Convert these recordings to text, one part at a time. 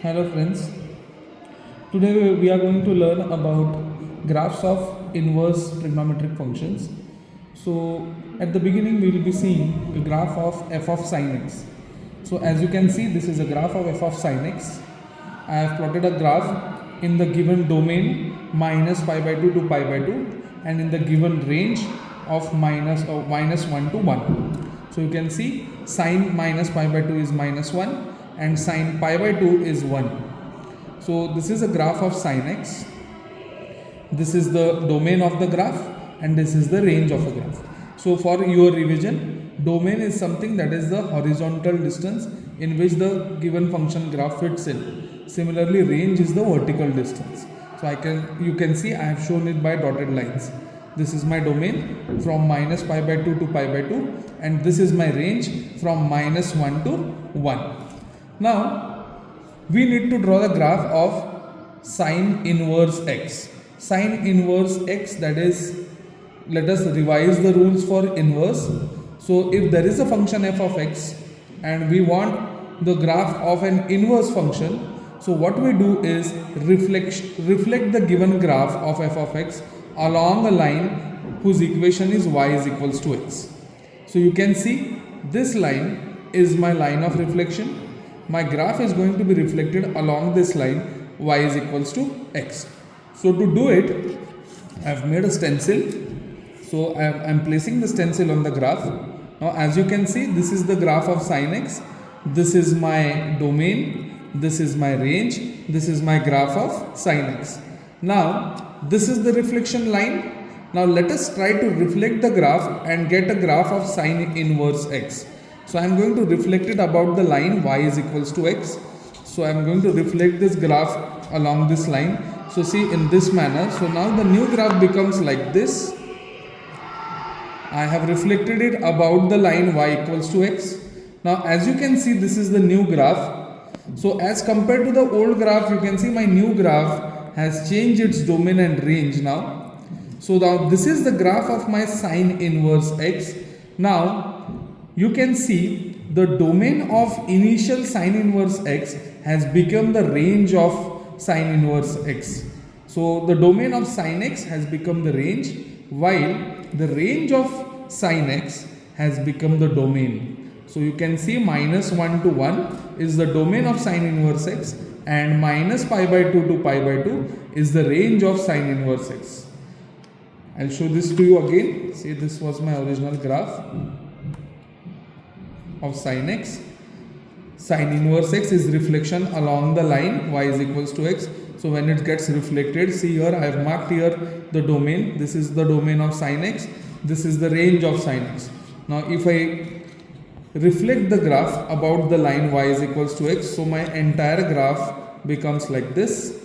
Hello friends, today we are going to learn about graphs of inverse trigonometric functions. So at the beginning we will be seeing a graph of f of sin x. So as you can see, this is a graph of f of sin x. I have plotted a graph in the given domain minus pi by 2 to pi by 2 and in the given range of minus 1 to 1. So you can see sine minus pi by 2 is minus 1 and sine pi by 2 is 1. So this is a graph of sin x. This is the domain of the graph and this is the range of a graph. So for your revision, domain is something that is the horizontal distance in which the given function graph fits in. Similarly, range is the vertical distance. So you can see I have shown it by dotted lines. This is my domain from minus pi by 2 to pi by 2 and this is my range from minus 1 to 1. Now we need to draw the graph of sine inverse x. Sine inverse x, that is, let us revise the rules for inverse. So if there is a function f of x and we want the graph of an inverse function, so what we do is reflect the given graph of f of x along a line whose equation is y is equals to x. So you can see this line is my line of reflection. My graph is going to be reflected along this line y is equals to x. So to do it, I have made a stencil. So I am placing the stencil on the graph. Now as you can see, this is the graph of sin x. This is my domain. This is my range. This is my graph of sin x. Now this is the reflection line. Now let us try to reflect the graph and get a graph of sine inverse x. So I am going to reflect it about the line y is equals to x. So I am going to reflect this graph along this line. So see, in this manner. So now the new graph becomes like this. I have reflected it about the line y equals to x. Now as you can see, this is the new graph. So as compared to the old graph, you can see my new graph has changed its domain and range now. So now this is the graph of my sine inverse x. Now you can see the domain of initial sine inverse x has become the range of sine inverse x. So the domain of sine x has become the range, while the range of sine x has become the domain. So you can see minus 1 to 1 is the domain of sine inverse x and minus pi by 2 to pi by 2 is the range of sine inverse x. I'll show this to you again. See, this was my original graph of sin x. Sine inverse x is reflection along the line y is equals to x. So when it gets reflected, see here I have marked here the domain. This is the domain of sin x. This is the range of sin x. Now if I reflect the graph about the line y is equals to x, so my entire graph becomes like this.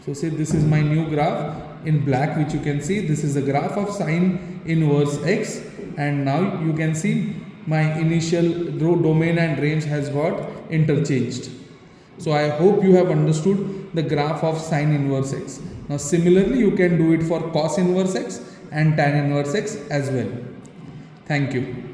So see, this is my new graph in black, which you can see. This is the graph of sine inverse x, and now you can see my initial domain and range has got interchanged. So I hope you have understood the graph of sine inverse x. Now similarly, you can do it for cos inverse x and tan inverse x as well. Thank you.